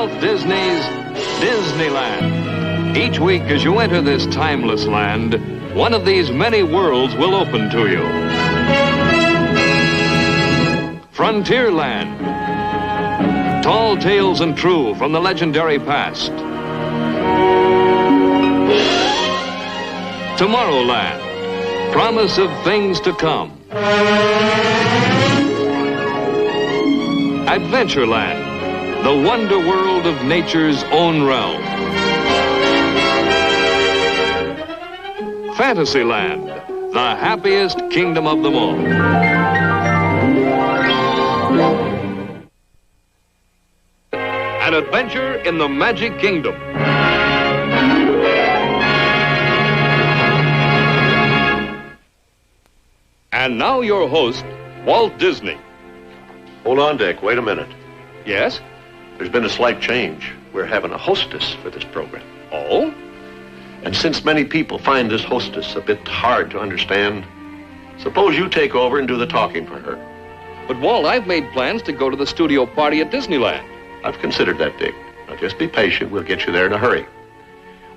Walt Disney's Disneyland. Each week as you enter this timeless land, one of these many worlds will open to you. Frontierland. Tall tales and true from the legendary past. Tomorrowland. Promise of things to come. Adventureland. The wonder world of nature's own realm. Fantasyland, the happiest kingdom of them all. An adventure in the Magic Kingdom. And now your host, Walt Disney. Hold on, Dick. Wait a minute. Yes? There's been a slight change. We're having a hostess for this program. Oh? And since many people find this hostess a bit hard to understand, suppose you take over and do the talking for her. But, Walt, I've made plans to go to the studio party at Disneyland. I've considered that, Dick. Now, just be patient. We'll get you there in a hurry.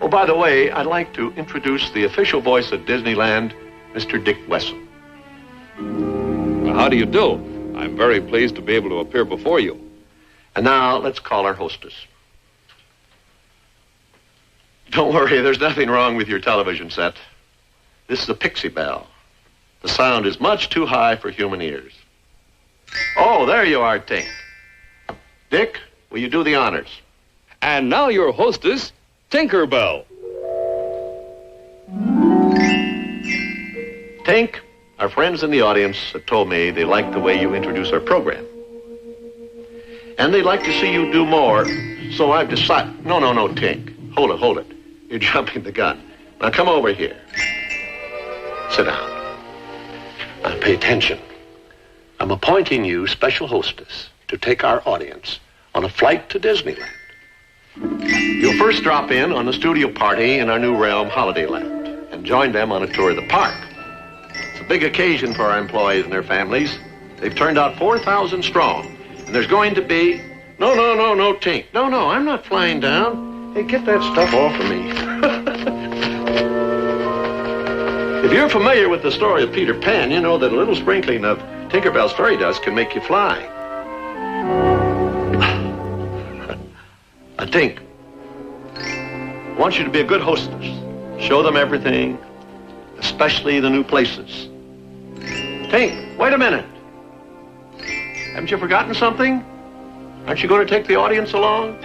Oh, by the way, I'd like to introduce the official voice of Disneyland, Mr. Dick Wessel. Well, how do you do? I'm very pleased to be able to appear before you. And now, let's call our hostess. Don't worry, there's nothing wrong with your television set. This is a pixie bell. The sound is much too high for human ears. Oh, there you are, Tink. Dick, will you do the honors? And now your hostess, Tinkerbell. Tink, our friends in the audience have told me they like the way you introduce our program. And they'd like to see you do more, so I've decided... No, Tink. Hold it. You're jumping the gun. Now come over here. Sit down. Now pay attention. I'm appointing you special hostess to take our audience on a flight to Disneyland. You'll first drop in on the studio party in our new realm, Holidayland, and join them on a tour of the park. It's a big occasion for our employees and their families. They've turned out 4,000 strong, and there's going to be... No, Tink. No, I'm not flying down. Hey, get that stuff off of me. If you're familiar with the story of Peter Pan, you know that a little sprinkling of Tinkerbell's fairy dust can make you fly. Tink, I want you to be a good hostess. Show them everything, especially the new places. Tink, wait a minute. Haven't you forgotten something? Aren't you going to take the audience along?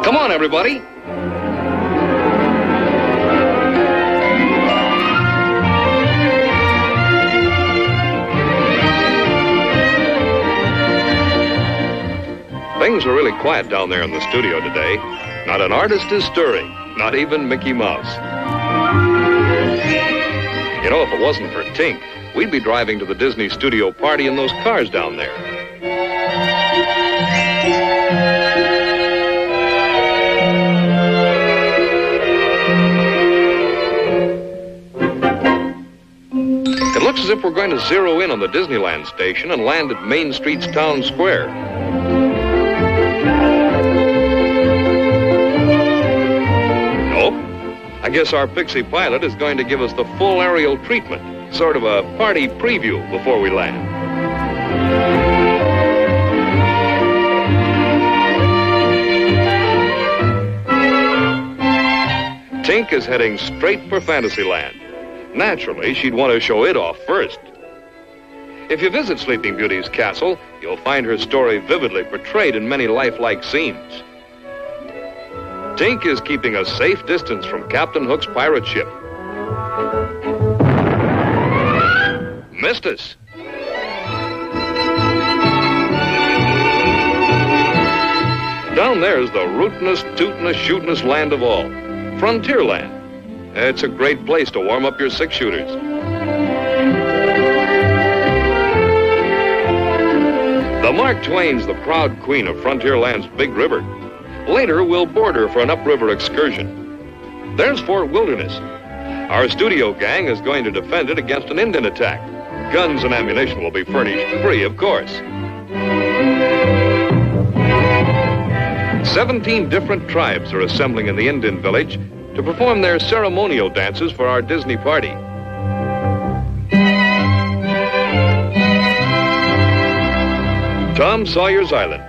Come on, everybody. Things are really quiet down there in the studio today. Not an artist is stirring, not even Mickey Mouse. You know, if it wasn't for Tink, we'd be driving to the Disney studio party in those cars down there. It looks as if we're going to zero in on the Disneyland station and land at Main Street's Town Square. Nope. I guess our pixie pilot is going to give us the full aerial treatment, sort of a party preview before we land. Tink is heading straight for Fantasyland. Naturally, she'd want to show it off first. If you visit Sleeping Beauty's castle, you'll find her story vividly portrayed in many lifelike scenes. Tink is keeping a safe distance from Captain Hook's pirate ship. Missed us. Down there is the rootinest, tootinest, shootinest land of all, Frontierland. It's a great place to warm up your six-shooters. The Mark Twain's the proud queen of Frontierland's Big River. Later, we'll board her for an upriver excursion. There's Fort Wilderness. Our studio gang is going to defend it against an Indian attack. Guns and ammunition will be furnished free, of course. 17 different tribes are assembling in the Indian village to perform their ceremonial dances for our Disney party. Tom Sawyer's Island.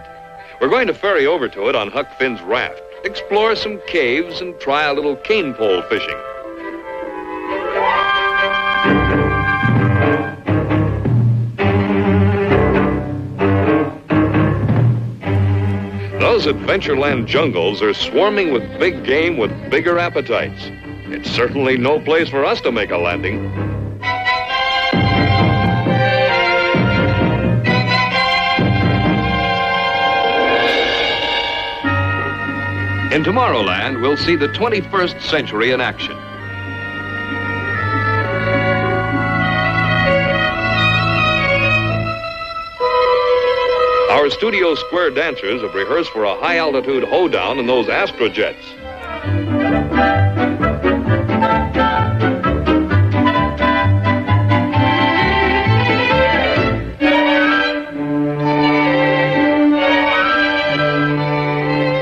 We're going to ferry over to it on Huck Finn's raft, explore some caves, and try a little cane pole fishing. Those Adventureland jungles are swarming with big game with bigger appetites. It's certainly no place for us to make a landing. In Tomorrowland, we'll see the 21st century in action. Our Studio Square dancers have rehearsed for a high-altitude hoedown in those astrojets.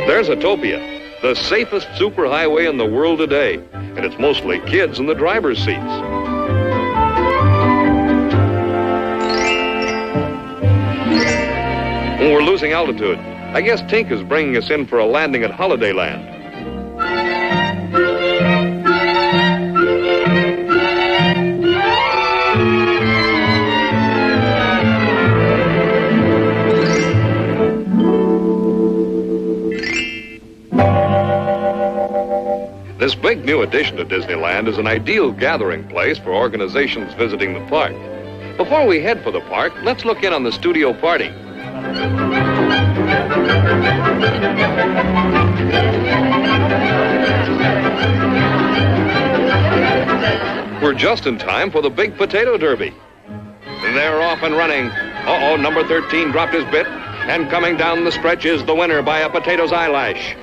There's Utopia, the safest superhighway in the world today, and it's mostly kids in the driver's seats. We're losing altitude. I guess Tink is bringing us in for a landing at Holidayland. This big new addition to Disneyland is an ideal gathering place for organizations visiting the park. Before we head for the park, let's look in on the studio party. We're just in time for the big potato derby. They're off and running. Uh-oh, number 13 dropped his bit, and coming down the stretch is the winner by a potato's eyelash.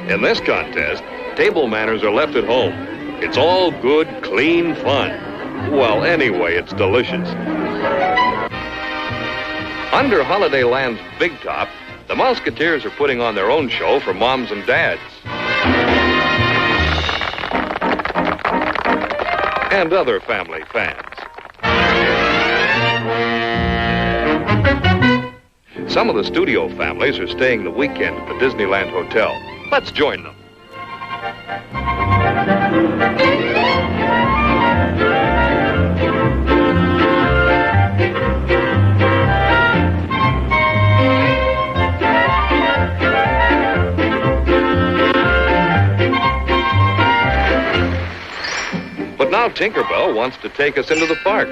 In this contest, table manners are left at home. It's all good, clean fun. Well, anyway, it's delicious. Under Holidayland's big top, the Musketeers are putting on their own show for moms and dads. And other family fans. Some of the studio families are staying the weekend at the Disneyland Hotel. Let's join them. But now Tinkerbell wants to take us into the park.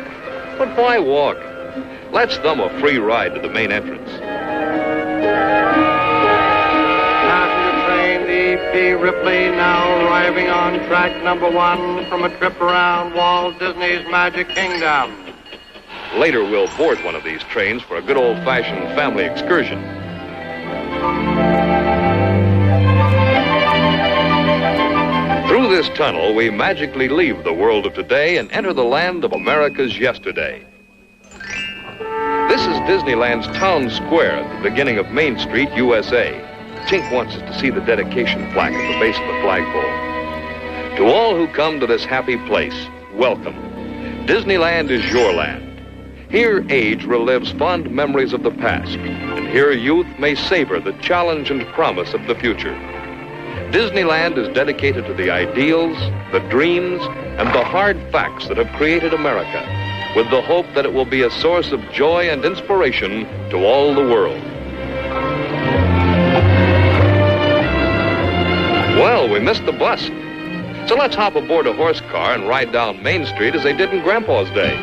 But why walk? Let's thumb a free ride to the main entrance. Passenger train D.P. Ripley now arriving on track number 1 from a trip around Walt Disney's Magic Kingdom. Later, we'll board one of these trains for a good old-fashioned family excursion. Through this tunnel, we magically leave the world of today and enter the land of America's yesterday. This is Disneyland's Town Square at the beginning of Main Street, USA. Tink wants us to see the dedication plaque at the base of the flagpole. To all who come to this happy place, welcome. Disneyland is your land. Here, age relives fond memories of the past, and here youth may savor the challenge and promise of the future. Disneyland is dedicated to the ideals, the dreams, and the hard facts that have created America, with the hope that it will be a source of joy and inspiration to all the world. Well, we missed the bus. So let's hop aboard a horse car and ride down Main Street as they did in Grandpa's day.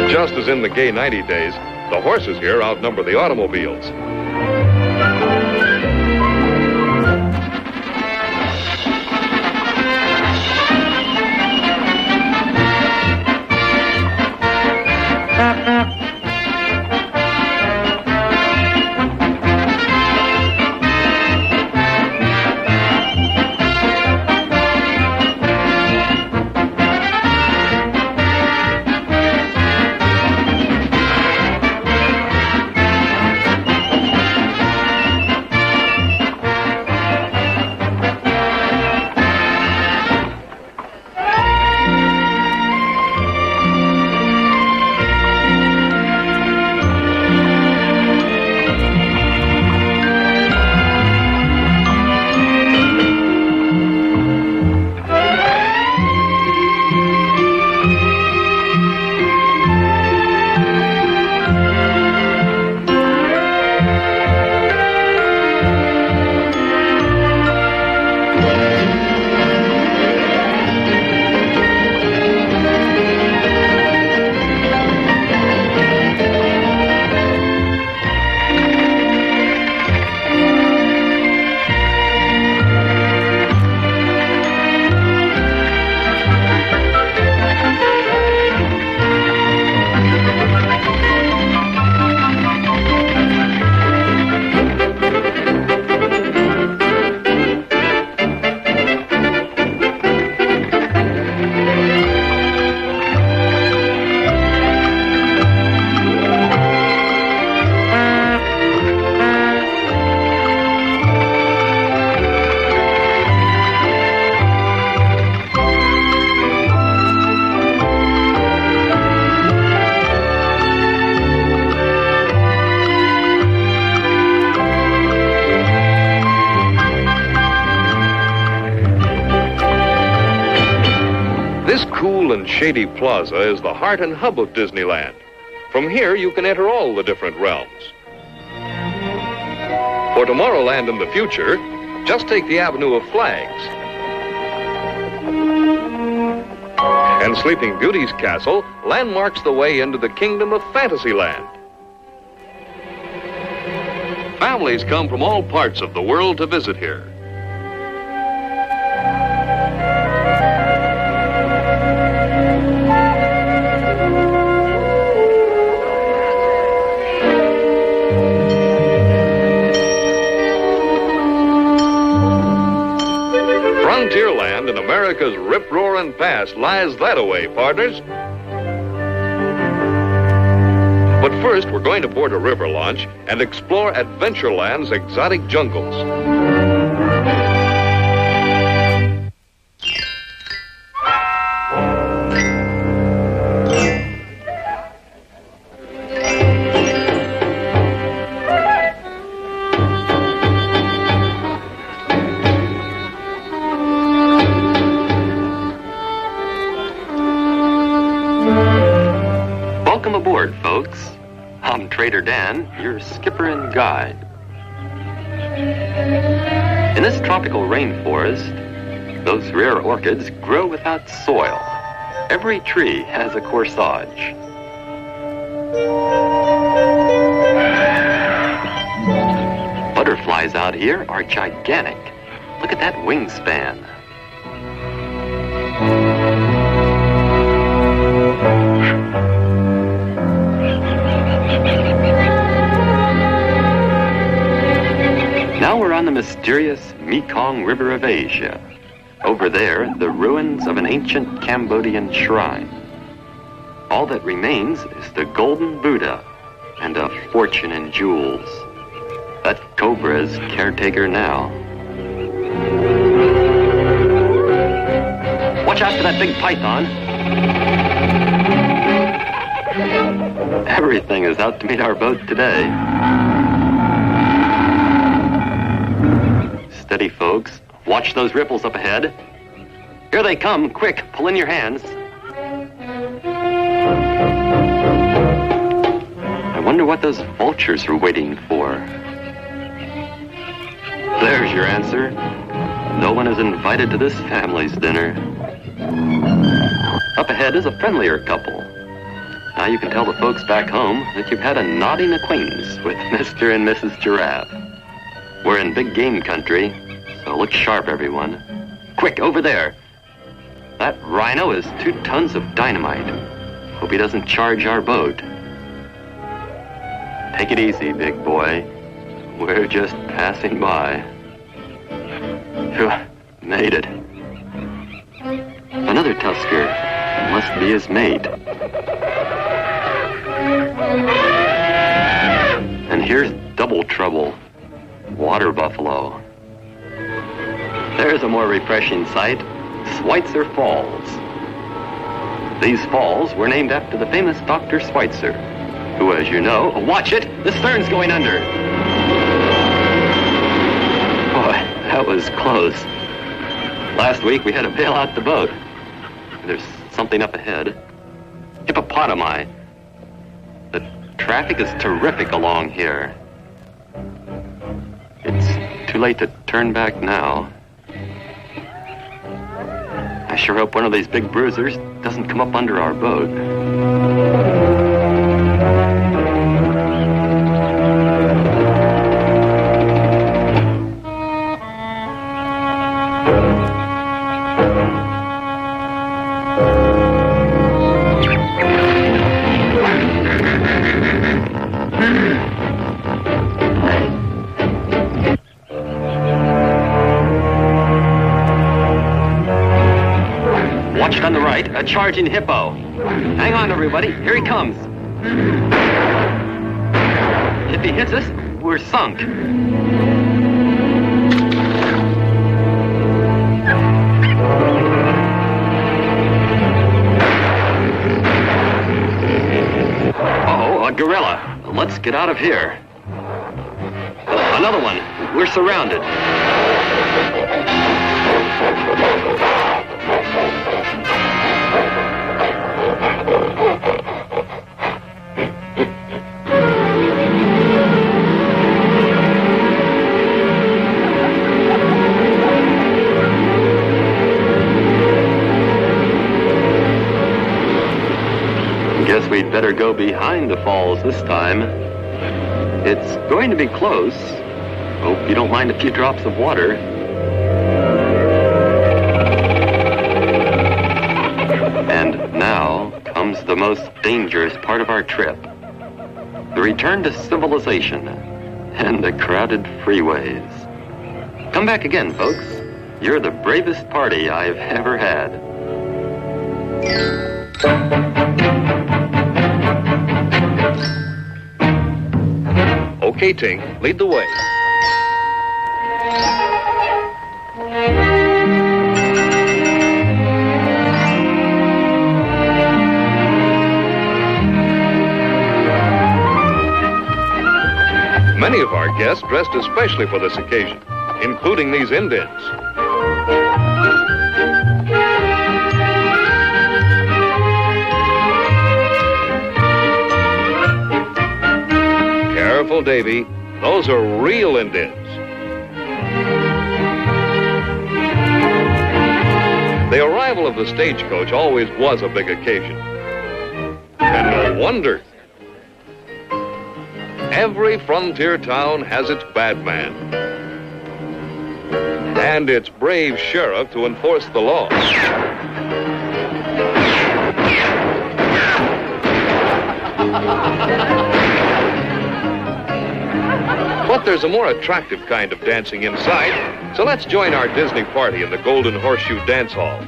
Just as in the gay 90 days, the horses here outnumber the automobiles. This cool and shady plaza is the heart and hub of Disneyland. From here, you can enter all the different realms. For Tomorrowland in the future, just take the Avenue of Flags. And Sleeping Beauty's castle landmarks the way into the kingdom of Fantasyland. Families come from all parts of the world to visit here. Frontierland in America's rip-roaring past lies that-a-way, partners. But first, we're going to board a river launch and explore Adventureland's exotic jungles. Welcome aboard, folks. I'm Trader Dan, your skipper and guide. In this tropical rainforest, those rare orchids grow without soil. Every tree has a corsage. Butterflies out here are gigantic. Look at that wingspan. Now we're on the mysterious Mekong River of Asia. Over there, the ruins of an ancient Cambodian shrine. All that remains is the golden Buddha and a fortune in jewels. That cobra is caretaker now. Watch out for that big python. Everything is out to meet our boat today. Steady, folks. Watch those ripples up ahead. Here they come. Quick, pull in your hands. I wonder what those vultures are waiting for. There's your answer. No one is invited to this family's dinner. Up ahead is a friendlier couple. Now you can tell the folks back home that you've had a nodding acquaintance with Mr. and Mrs. Giraffe. We're in big game country, so look sharp, everyone. Quick, over there. That rhino is 2 tons of dynamite. Hope he doesn't charge our boat. Take it easy, big boy. We're just passing by. Phew, made it. Another tusker. Must be his mate. And here's double trouble. Water buffalo. There's a more refreshing sight. Schweitzer Falls. These falls were named after the famous Dr. Schweitzer, who, as you know, watch it, the stern's going under. Boy, that was close. Last week we had to bail out the boat. There's something up ahead. Hippopotami. The traffic is terrific along here. It's too late to turn back now. I sure hope one of these big bruisers doesn't come up under our boat. Watched on the right, a charging hippo. Hang on, everybody. Here he comes. If he hits us, we're sunk. Uh-oh, a gorilla. Let's get out of here. Another one. We're surrounded. Guess we'd better go behind the falls this time. It's going to be close. Hope you don't mind a few drops of water. And now comes the most dangerous part of our trip. The return to civilization and the crowded freeways. Come back again, folks. You're the bravest party I've ever had. Okay, Tink, lead the way. Many of our guests dressed especially for this occasion, including these Indians. Careful, Davy. Those are real Indians. The arrival of the stagecoach always was a big occasion. And no wonder. Every frontier town has its bad man and its brave sheriff to enforce the law. But there's a more attractive kind of dancing inside, so let's join our Disney party in the Golden Horseshoe Dance Hall.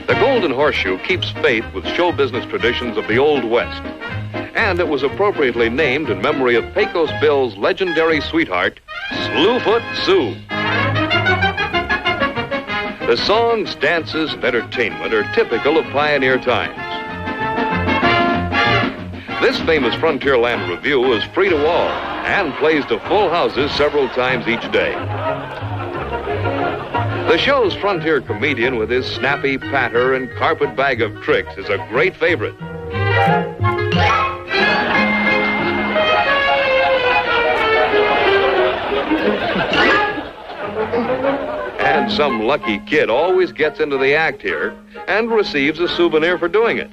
The Golden Horseshoe keeps faith with show business traditions of the Old West, and it was appropriately named in memory of Pecos Bill's legendary sweetheart, Slewfoot Sue. The songs, dances, and entertainment are typical of pioneer times. This famous Frontierland review is free to all and plays to full houses several times each day. The show's frontier comedian with his snappy patter and carpet bag of tricks is a great favorite. And some lucky kid always gets into the act here and receives a souvenir for doing it.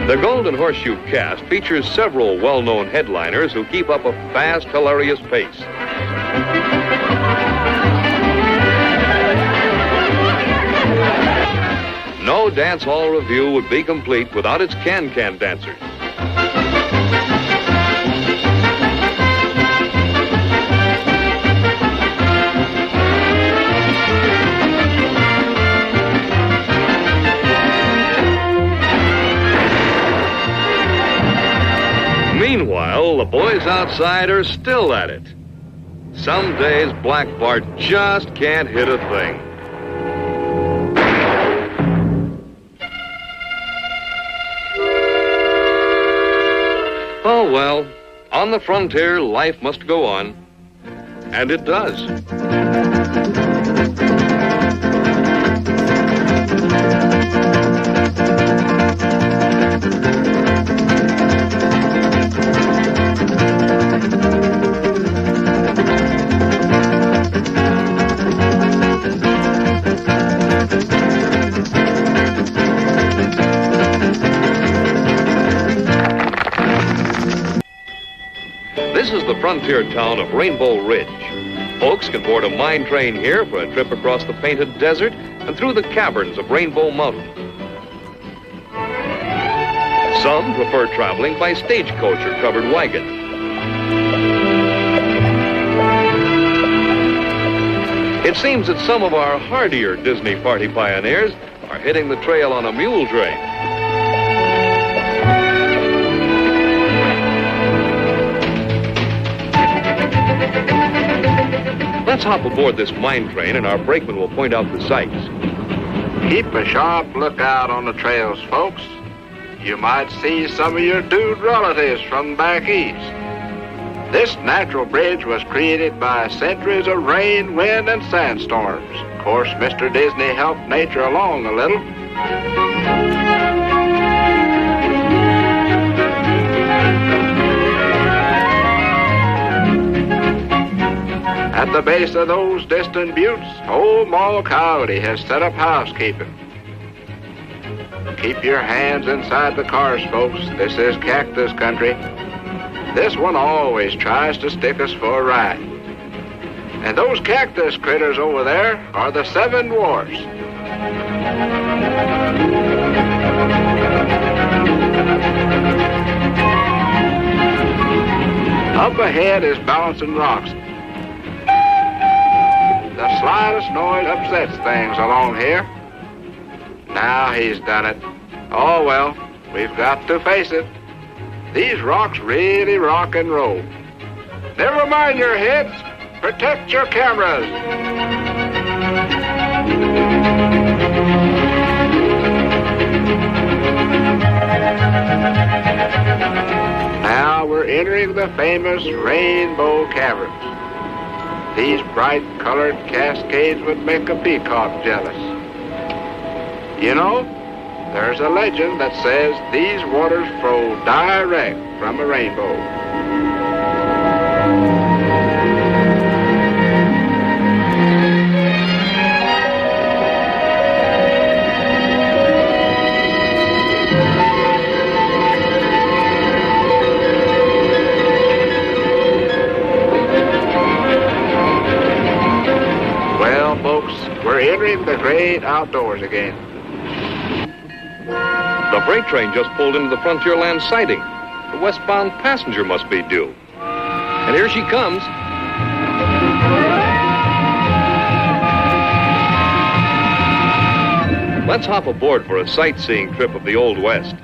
The Golden Horseshoe cast features several well-known headliners who keep up a fast, hilarious pace. No dance hall review would be complete without its can-can dancers. Meanwhile, the boys outside are still at it. Some days, Black Bart just can't hit a thing. Oh, well, on the frontier, life must go on. And it does. This is the frontier town of Rainbow Ridge. Folks can board a mine train here for a trip across the painted desert and through the caverns of Rainbow Mountain. Some prefer traveling by stagecoach or covered wagon. It seems that some of our hardier Disney party pioneers are hitting the trail on a mule train. Let's hop aboard this mine train and our brakeman will point out the sights. Keep a sharp lookout on the trails, folks. You might see some of your dude relatives from back east. This natural bridge was created by centuries of rain, wind, and sandstorms. Of course, Mr. Disney helped nature along a little. At the base of those distant buttes, old Moll Coyote has set up housekeeping. Keep your hands inside the cars, folks. This is cactus country. This one always tries to stick us for a ride. And those cactus critters over there are the 7 dwarfs. Up ahead is Bouncing Rocks. The slightest noise upsets things along here. Now he's done it. Oh well, we've got to face it. These rocks really rock and roll. Never mind your heads. Protect your cameras. Now we're entering the famous Rainbow Caverns. These bright-colored cascades would make a peacock jealous. You know, there's a legend that says these waters flow direct from a rainbow. Well, folks, we're entering the great outdoors again. The freight train just pulled into the Frontierland siding. The westbound passenger must be due. And here she comes. Let's hop aboard for a sightseeing trip of the Old West.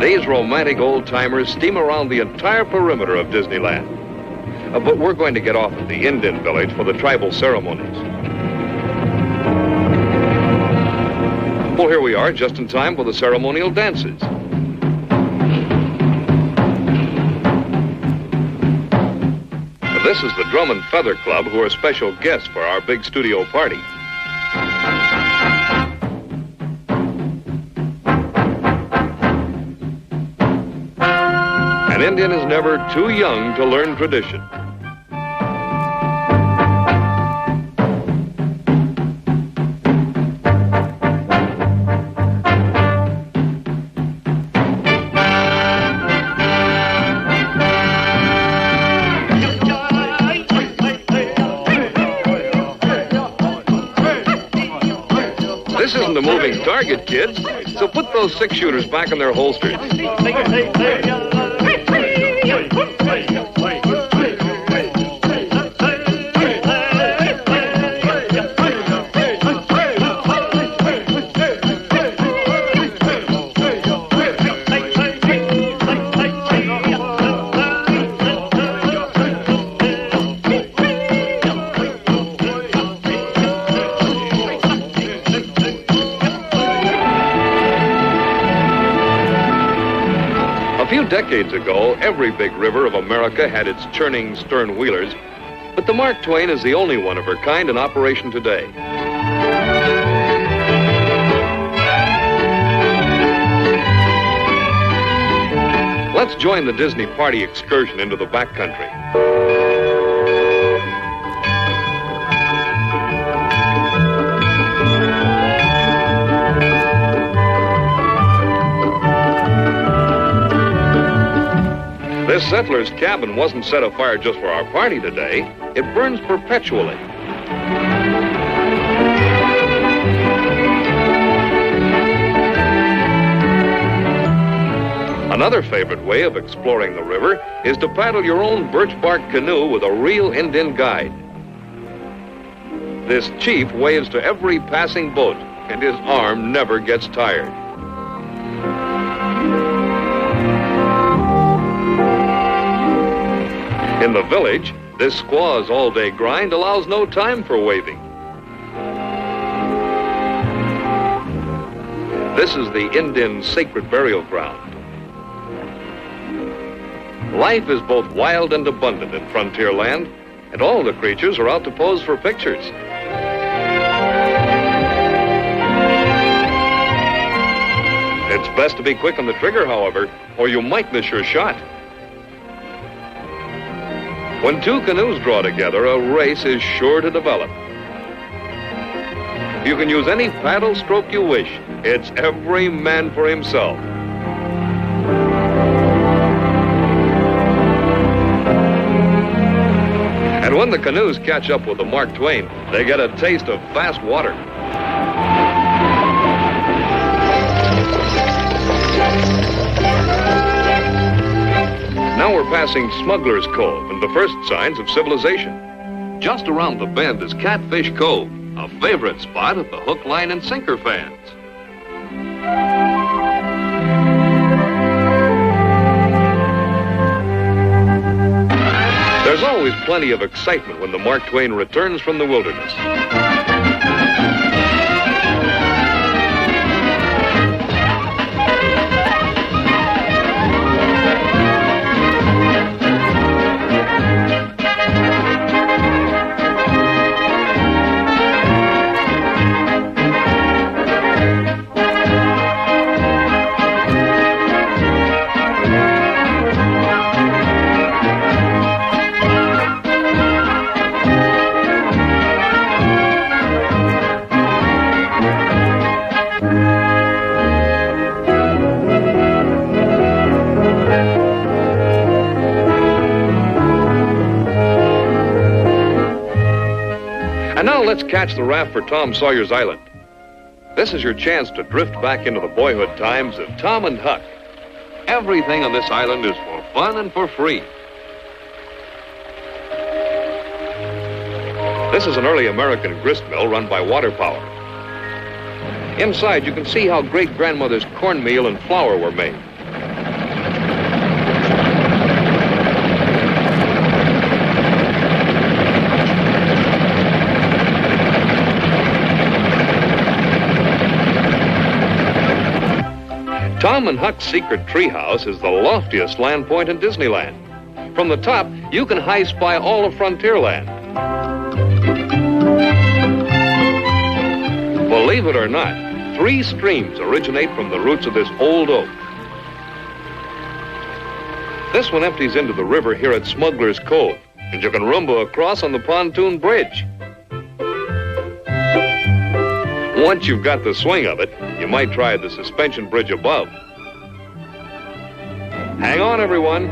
These romantic old-timers steam around the entire perimeter of Disneyland. But we're going to get off at the Indian village for the tribal ceremonies. Well, here we are, just in time for the ceremonial dances. This is the Drum and Feather Club, who are special guests for our big studio party. An Indian is never too young to learn tradition. This isn't a moving target, kids, so put those 6-shooters back in their holsters. A few decades ago, every big river of America had its churning stern wheelers, but the Mark Twain is the only one of her kind in operation today. Let's join the Disney party excursion into the backcountry. This settler's cabin wasn't set afire just for our party today. It burns perpetually. Another favorite way of exploring the river is to paddle your own birch bark canoe with a real Indian guide. This chief waves to every passing boat, and his arm never gets tired. In the village, This squaw's all-day grind allows no time for waving. This is the Indian sacred burial ground. Life is both wild and abundant in Frontierland, and all the creatures are out to pose for pictures. It's best to be quick on the trigger, however, or you might miss your shot. When two canoes draw together, a race is sure to develop. You can use any paddle stroke you wish. It's every man for himself. And when the canoes catch up with the Mark Twain, they get a taste of fast water. Now we're passing Smuggler's Cove and the first signs of civilization. Just around the bend is Catfish Cove, a favorite spot of the hook, line, and sinker fans. There's always plenty of excitement when the Mark Twain returns from the wilderness. And now let's catch the raft for Tom Sawyer's Island. This is your chance to drift back into the boyhood times of Tom and Huck. Everything on this island is for fun and for free. This is an early American grist mill run by water power. Inside, you can see how great-grandmother's cornmeal and flour were made. Tom and Huck's secret treehouse is the loftiest land point in Disneyland. From the top, you can high-spy all of Frontierland. Believe it or not, 3 streams originate from the roots of this old oak. This one empties into the river here at Smuggler's Cove, and you can rumble across on the pontoon bridge. Once you've got the swing of it, you might try the suspension bridge above. Hang on, everyone.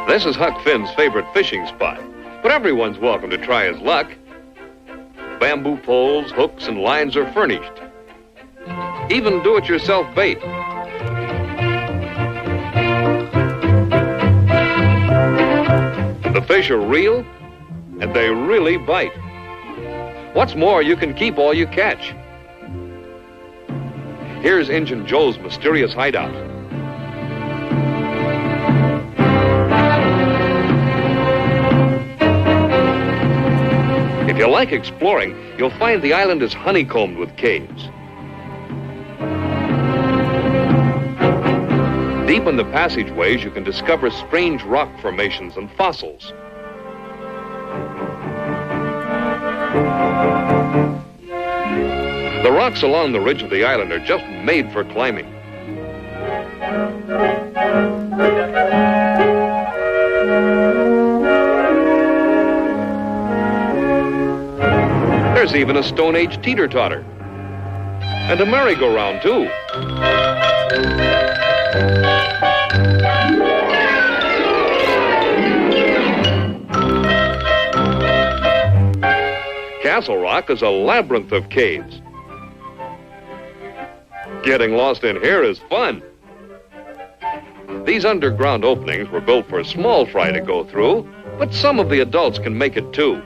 This is Huck Finn's favorite fishing spot, but everyone's welcome to try his luck. Bamboo poles, hooks, and lines are furnished. Even do-it-yourself bait. The fish are real, and they really bite. What's more, you can keep all you catch. Here's Injun Joe's mysterious hideout. If you like exploring, you'll find the island is honeycombed with caves. Deep in the passageways, you can discover strange rock formations and fossils. The rocks along the ridge of the island are just made for climbing. There's even a Stone Age teeter-totter. And a merry-go-round, too. Castle Rock is a labyrinth of caves. Getting lost in here is fun. These underground openings were built for small fry to go through, but some of the adults can make it too.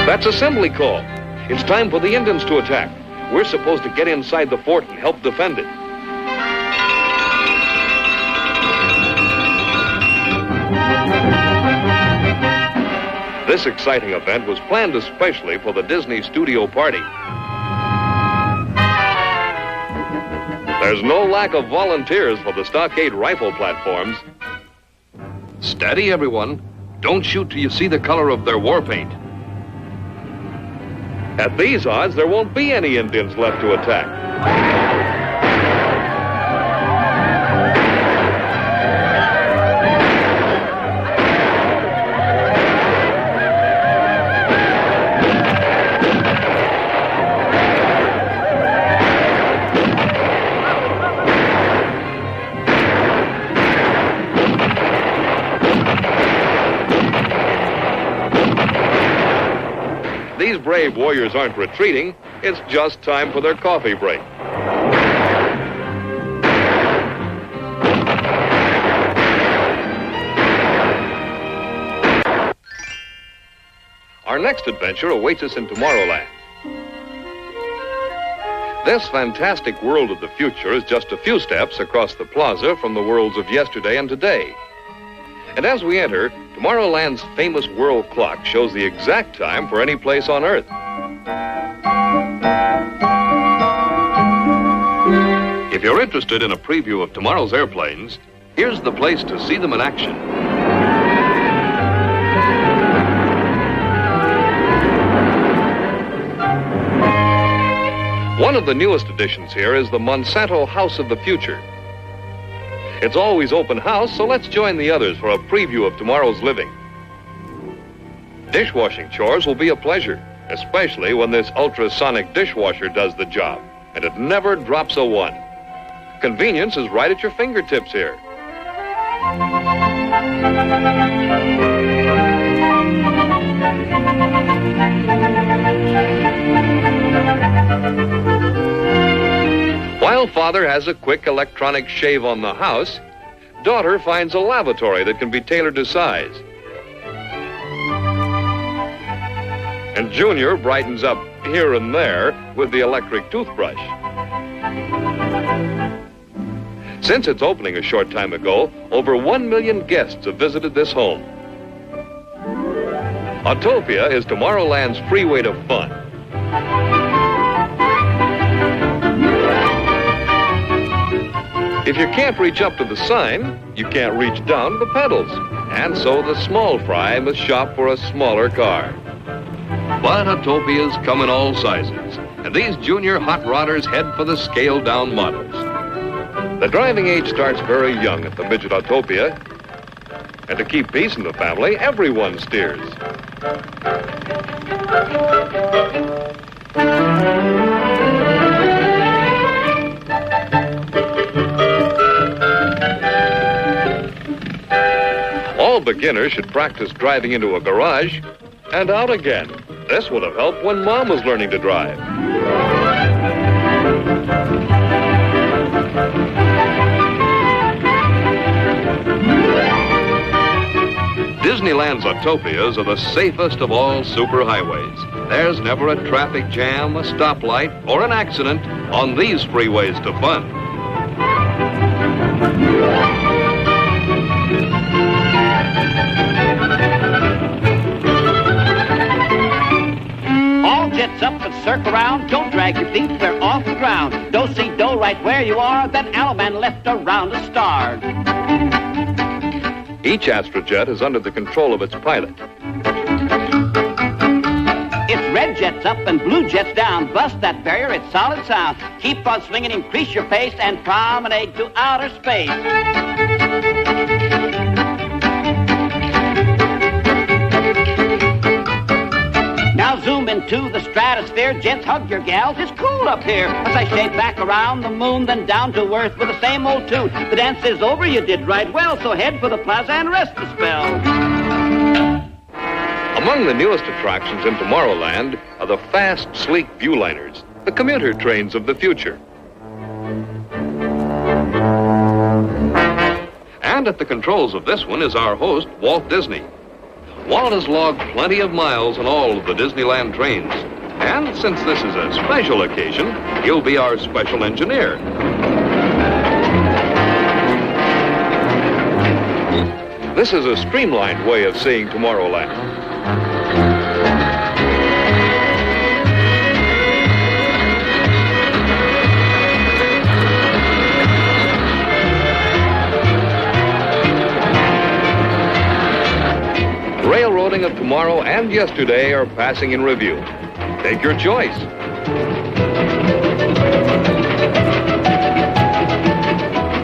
That's assembly call. It's time for the Indians to attack. We're supposed to get inside the fort and help defend it. This exciting event was planned especially for the Disney studio party. There's no lack of volunteers for the stockade rifle platforms. Steady, everyone. Don't shoot till you see the color of their war paint. At these odds, there won't be any Indians left to attack. These brave warriors aren't retreating. It's just time for their coffee break. Our next adventure awaits us in Tomorrowland. This fantastic world of the future is just a few steps across the plaza from the worlds of yesterday and today. And as we enter, Tomorrowland's famous world clock shows the exact time for any place on Earth. If you're interested in a preview of tomorrow's airplanes, here's the place to see them in action. One of the newest additions here is the Monsanto House of the Future. It's always open house, so let's join the others for a preview of tomorrow's living. Dishwashing chores will be a pleasure, especially when this ultrasonic dishwasher does the job, and it never drops a one. Convenience is right at your fingertips here. While father has a quick electronic shave on the house, daughter finds a lavatory that can be tailored to size. And Junior brightens up here and there with the electric toothbrush. Since its opening a short time ago, over 1 million guests have visited this home. Autopia is Tomorrowland's freeway to fun. If you can't reach up to the sign, you can't reach down to the pedals. And so the small fry must shop for a smaller car. But Autopias come in all sizes, and these junior hot rodders head for the scaled-down models. The driving age starts very young at the midget Autopia, and to keep peace in the family, everyone steers. All beginners should practice driving into a garage and out again. This would have helped when Mom was learning to drive. Disneyland's Autopias are the safest of all superhighways. There's never a traffic jam, a stoplight, or an accident on these freeways to fun. All jets up and circle around. Don't drag your feet, they're off the ground. Do-si-do right where you are. That Alaman left around a star. Each astrojet is under the control of its pilot. It's red jets up and blue jets down. Bust that barrier, it's solid sound. Keep on swinging, increase your pace, and promenade to outer space. Now zoom into the stratosphere. Gents, hug your gals. It's cool up here. As I shake back around the moon, then down to earth with the same old tune. The dance is over, you did right well, so head for the plaza and rest a spell. Among the newest attractions in Tomorrowland are the fast, sleek viewliners, the commuter trains of the future. And at the controls of this one is our host, Walt Disney. Walt has logged plenty of miles on all of the Disneyland trains. And since this is a special occasion, he'll be our special engineer. This is a streamlined way of seeing Tomorrowland. Railroading of tomorrow and yesterday are passing in review. Take your choice.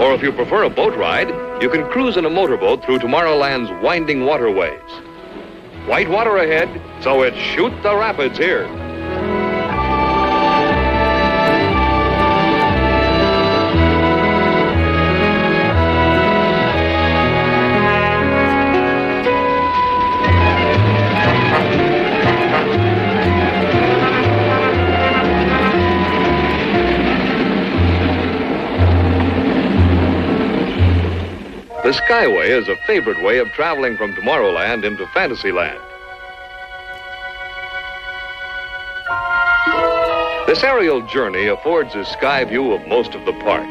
Or if you prefer a boat ride, you can cruise in a motorboat through Tomorrowland's winding waterways. White water ahead, so it's shoot the rapids here. The Skyway is a favorite way of traveling from Tomorrowland into Fantasyland. This aerial journey affords a sky view of most of the park.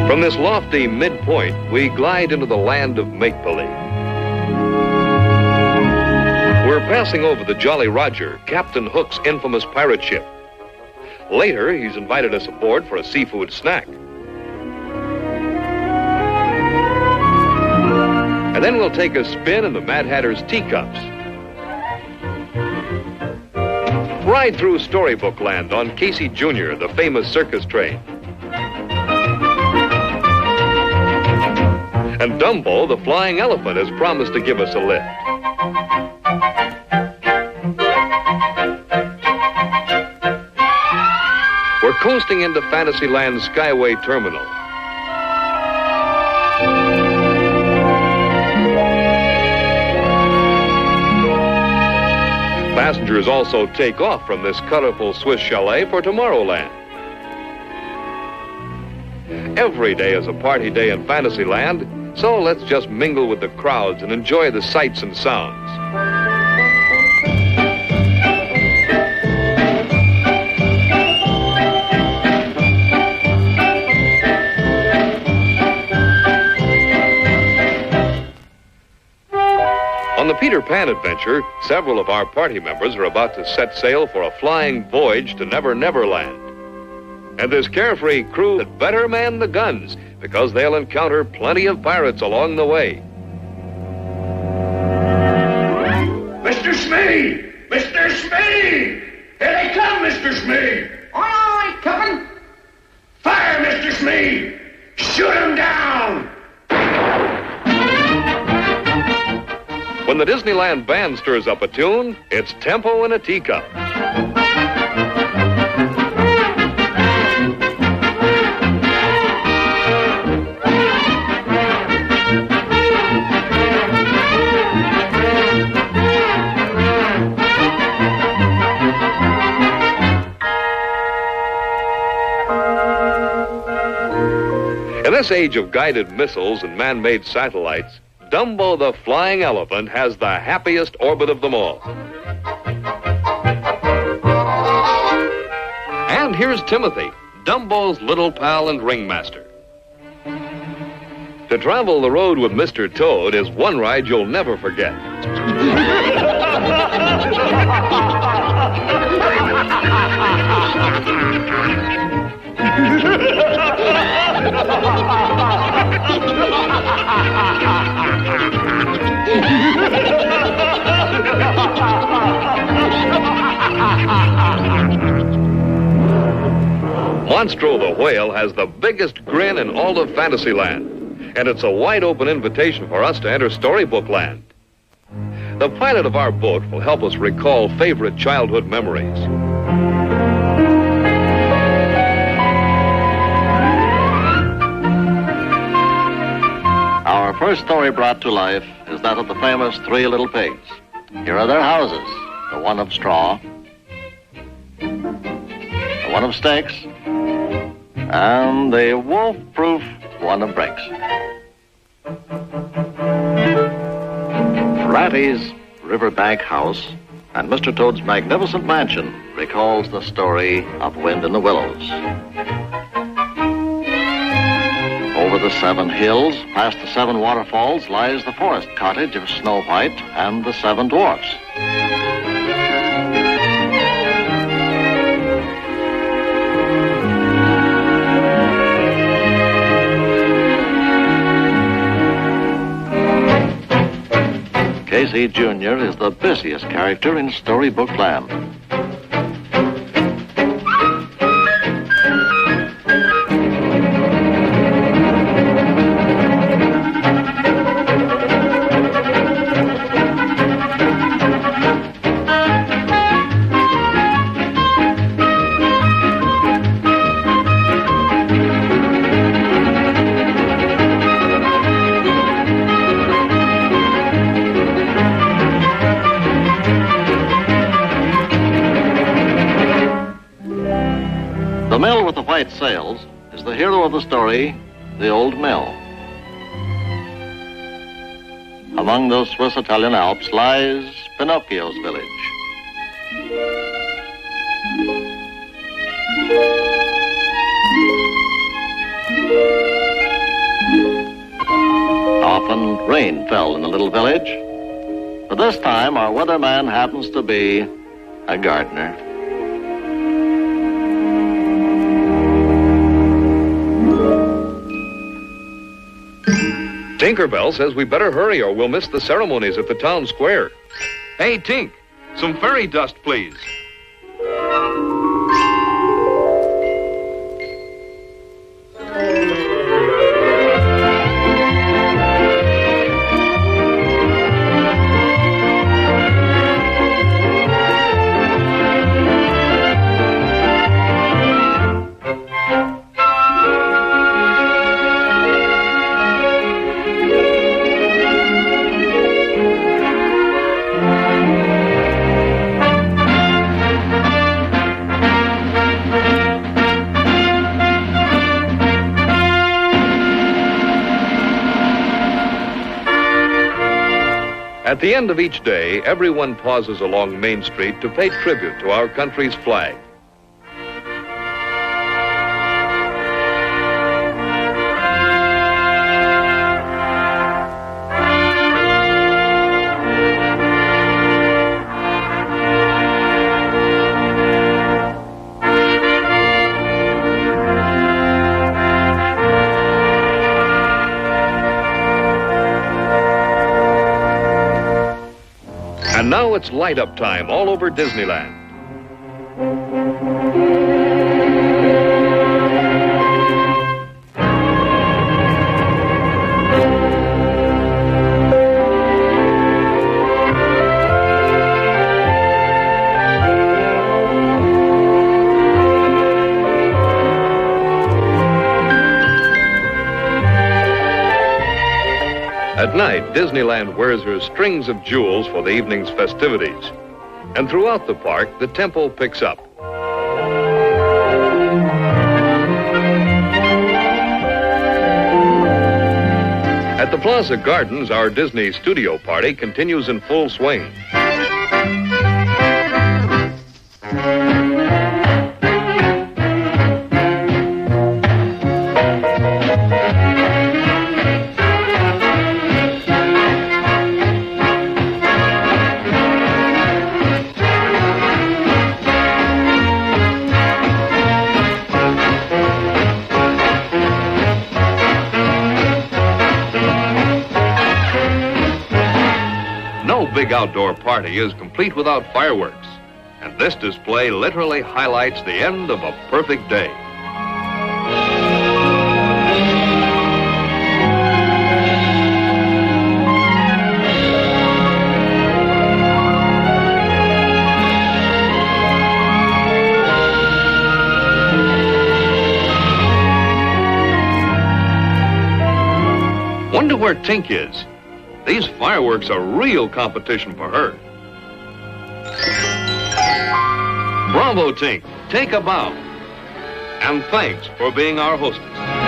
From this lofty midpoint, we glide into the land of make-believe. We're passing over the Jolly Roger, Captain Hook's infamous pirate ship. Later, he's invited us aboard for a seafood snack. And then we'll take a spin in the Mad Hatter's teacups. Ride through Storybook Land on Casey Jr., the famous circus train. And Dumbo, the flying elephant, has promised to give us a lift. We're coasting into Fantasyland's Skyway Terminal. Passengers also take off from this colorful Swiss chalet for Tomorrowland. Every day is a party day in Fantasyland, so let's just mingle with the crowds and enjoy the sights and sounds. On the Peter Pan adventure, several of our party members are about to set sail for a flying voyage to Never Never Land. And this carefree crew had better man the guns, because they'll encounter plenty of pirates along the way. Mr. Smee! Mr. Smee! Here they come, Mr. Smee! Aye, Captain. Fire, Mr. Smee! Shoot 'em down! When the Disneyland band stirs up a tune, it's tempo in a teacup. In this age of guided missiles and man-made satellites, Dumbo the flying elephant has the happiest orbit of them all. And here's Timothy, Dumbo's little pal and ringmaster. To travel the road with Mr. Toad is one ride you'll never forget. Monstro the whale has the biggest grin in all of Fantasyland, and it's a wide open invitation for us to enter Storybook Land. The pilot of our boat will help us recall favorite childhood memories. Our first story brought to life is that of the famous Three Little Pigs. Here are their houses, the one of straw, the one of stakes, And the wolf-proof one breaks. Ratty's riverbank house and Mr. Toad's magnificent mansion recalls the story of Wind in the Willows. Over the 7 hills, past the 7 waterfalls, lies the forest cottage of Snow White and the 7 dwarfs. Casey Jr. is the busiest character in storybook land. The mill with the white sails is the hero of the story, the old mill. Among those Swiss Italian Alps lies Pinocchio's village. Often rain fell in the little village, but this time our weatherman happens to be a gardener. Tinkerbell says we better hurry or we'll miss the ceremonies at the town square. Hey, Tink, some fairy dust, please. At the end of each day, everyone pauses along Main Street to pay tribute to our country's flag. And now it's light-up time all over Disneyland. At night, Disneyland wears her strings of jewels for the evening's festivities. And throughout the park, the tempo picks up. At the Plaza Gardens, our Disney studio party continues in full swing. Big outdoor party is complete without fireworks, and this display literally highlights the end of a perfect day. Wonder where Tink is. These fireworks are real competition for her. Bravo, Tink. Take a bow. And thanks for being our hostess.